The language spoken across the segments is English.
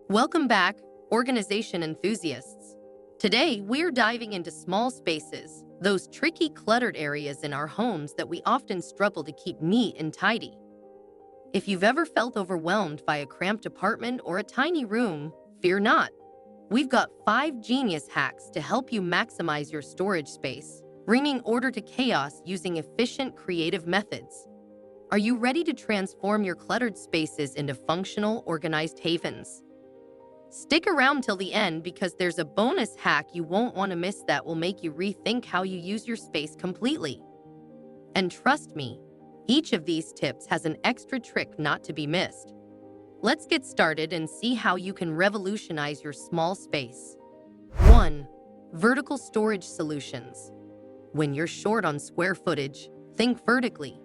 Welcome back, organization enthusiasts. Today, we're diving into small spaces, those tricky cluttered areas in our homes that we often struggle to keep neat and tidy. If you've ever felt overwhelmed by a cramped apartment or a tiny room, fear not. We've got 5 genius hacks to help you maximize your storage space, bringing order to chaos using efficient, creative methods. Are you ready to transform your cluttered spaces into functional, organized havens? Stick around till the end because there's a bonus hack you won't want to miss that will make you rethink how you use your space completely. And trust me, each of these tips has an extra trick not to be missed. Let's get started and see how you can revolutionize your small space. 1. Vertical storage solutions. When you're short on square footage, think vertically.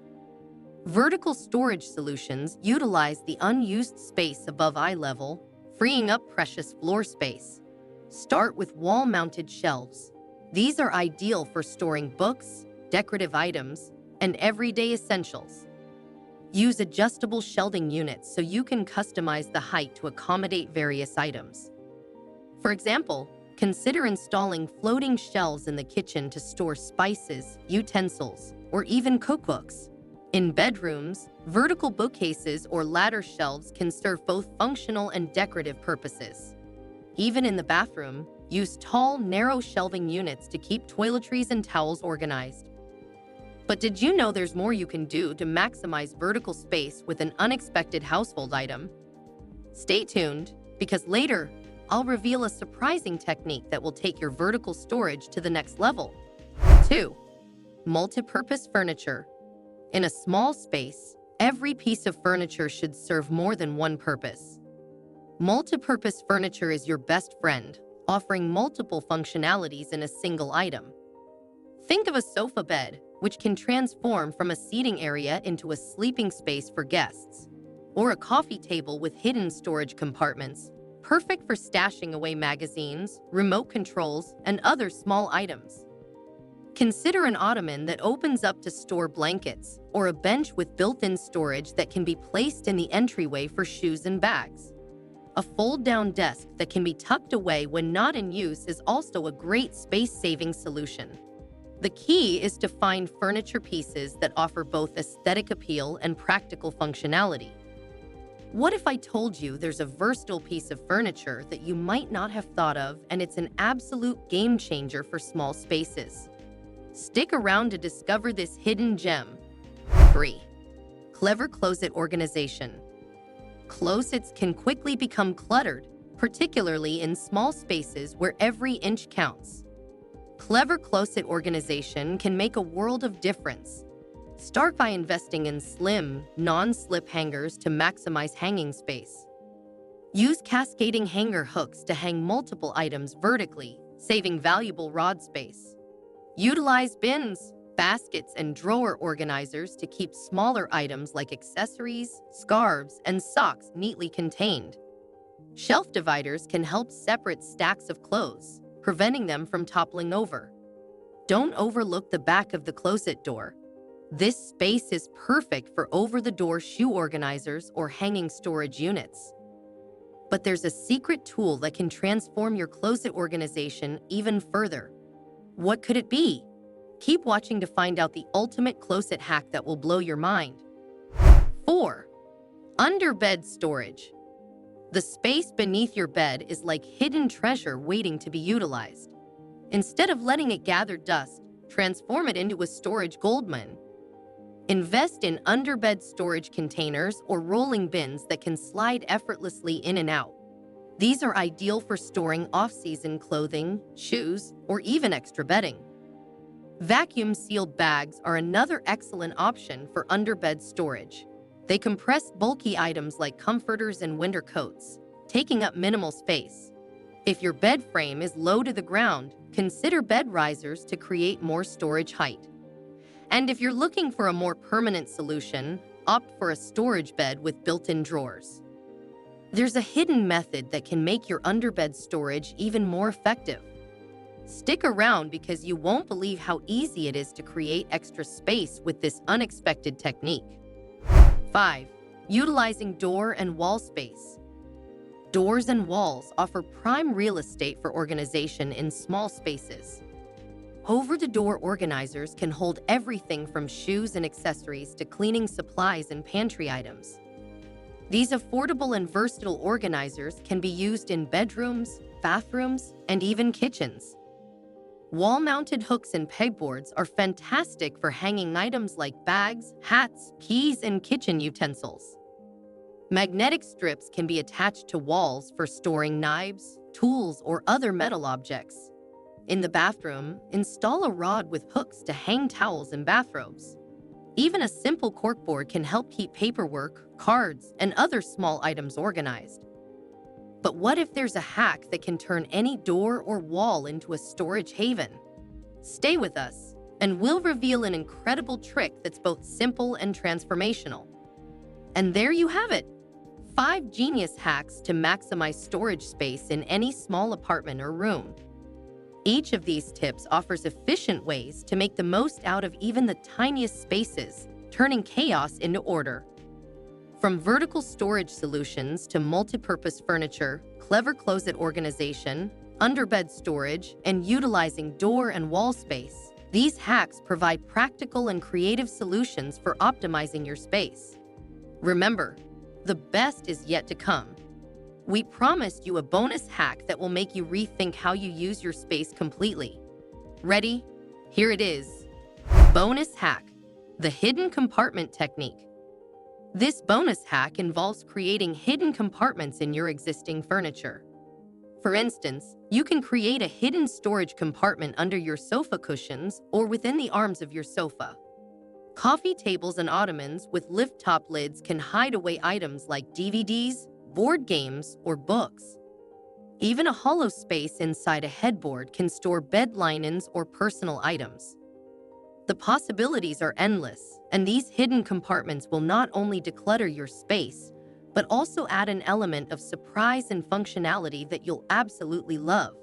Vertical storage solutions utilize the unused space above eye level, freeing up precious floor space. Start with wall-mounted shelves. These are ideal for storing books, decorative items, and everyday essentials. Use adjustable shelving units so you can customize the height to accommodate various items. For example, consider installing floating shelves in the kitchen to store spices, utensils, or even cookbooks. In bedrooms, vertical bookcases or ladder shelves can serve both functional and decorative purposes. Even in the bathroom, use tall, narrow shelving units to keep toiletries and towels organized. But did you know there's more you can do to maximize vertical space with an unexpected household item? Stay tuned, because later, I'll reveal a surprising technique that will take your vertical storage to the next level. 2. Multipurpose furniture. In a small space, every piece of furniture should serve more than one purpose. Multipurpose furniture is your best friend, offering multiple functionalities in a single item. Think of a sofa bed, which can transform from a seating area into a sleeping space for guests, or a coffee table with hidden storage compartments, perfect for stashing away magazines, remote controls, and other small items. Consider an ottoman that opens up to store blankets, or a bench with built-in storage that can be placed in the entryway for shoes and bags. A fold-down desk that can be tucked away when not in use is also a great space-saving solution. The key is to find furniture pieces that offer both aesthetic appeal and practical functionality. What if I told you there's a versatile piece of furniture that you might not have thought of, and it's an absolute game changer for small spaces? Stick around to discover this hidden gem. 3. Clever closet organization. Closets can quickly become cluttered, particularly in small spaces where every inch counts. Clever closet organization can make a world of difference. Start by investing in slim, non-slip hangers to maximize hanging space. Use cascading hanger hooks to hang multiple items vertically, saving valuable rod space. Utilize bins, baskets, and drawer organizers to keep smaller items like accessories, scarves, and socks neatly contained. Shelf dividers can help separate stacks of clothes, preventing them from toppling over. Don't overlook the back of the closet door. This space is perfect for over-the-door shoe organizers or hanging storage units. But there's a secret tool that can transform your closet organization even further. What could it be? Keep watching to find out the ultimate closet hack that will blow your mind. 4. Underbed storage. The space beneath your bed is like hidden treasure waiting to be utilized. Instead of letting it gather dust, transform it into a storage goldmine. Invest in underbed storage containers or rolling bins that can slide effortlessly in and out. These are ideal for storing off-season clothing, shoes, or even extra bedding. Vacuum-sealed bags are another excellent option for underbed storage. They compress bulky items like comforters and winter coats, taking up minimal space. If your bed frame is low to the ground, consider bed risers to create more storage height. And if you're looking for a more permanent solution, opt for a storage bed with built-in drawers. There's a hidden method that can make your underbed storage even more effective. Stick around because you won't believe how easy it is to create extra space with this unexpected technique. 5. Utilizing door and wall space. Doors and walls offer prime real estate for organization in small spaces. Over-the-door organizers can hold everything from shoes and accessories to cleaning supplies and pantry items. These affordable and versatile organizers can be used in bedrooms, bathrooms, and even kitchens. Wall-mounted hooks and pegboards are fantastic for hanging items like bags, hats, keys, and kitchen utensils. Magnetic strips can be attached to walls for storing knives, tools, or other metal objects. In the bathroom, install a rod with hooks to hang towels and bathrobes. Even a simple corkboard can help keep paperwork, cards, and other small items organized. But what if there's a hack that can turn any door or wall into a storage haven? Stay with us, and we'll reveal an incredible trick that's both simple and transformational. And there you have it, 5 genius hacks to maximize storage space in any small apartment or room. Each of these tips offers efficient ways to make the most out of even the tiniest spaces, turning chaos into order. From vertical storage solutions to multipurpose furniture, clever closet organization, underbed storage, and utilizing door and wall space, these hacks provide practical and creative solutions for optimizing your space. Remember, the best is yet to come. We promised you a bonus hack that will make you rethink how you use your space completely. Ready? Here it is. Bonus hack: the hidden compartment technique. This bonus hack involves creating hidden compartments in your existing furniture. For instance, you can create a hidden storage compartment under your sofa cushions or within the arms of your sofa. Coffee tables and ottomans with lift-top lids can hide away items like DVDs, board games, or books. Even a hollow space inside a headboard can store bed linens or personal items. The possibilities are endless, and these hidden compartments will not only declutter your space, but also add an element of surprise and functionality that you'll absolutely love.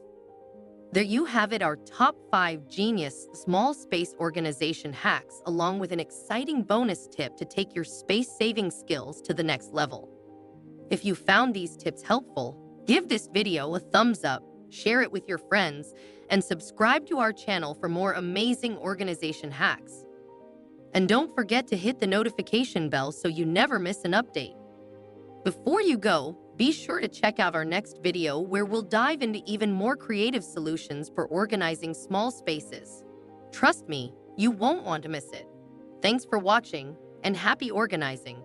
There you have it, our top 5 genius small space organization hacks, along with an exciting bonus tip to take your space-saving skills to the next level. If you found these tips helpful, give this video a thumbs up, share it with your friends, and subscribe to our channel for more amazing organization hacks. And don't forget to hit the notification bell so you never miss an update. Before you go, be sure to check out our next video where we'll dive into even more creative solutions for organizing small spaces. Trust me, you won't want to miss it. Thanks for watching, and happy organizing!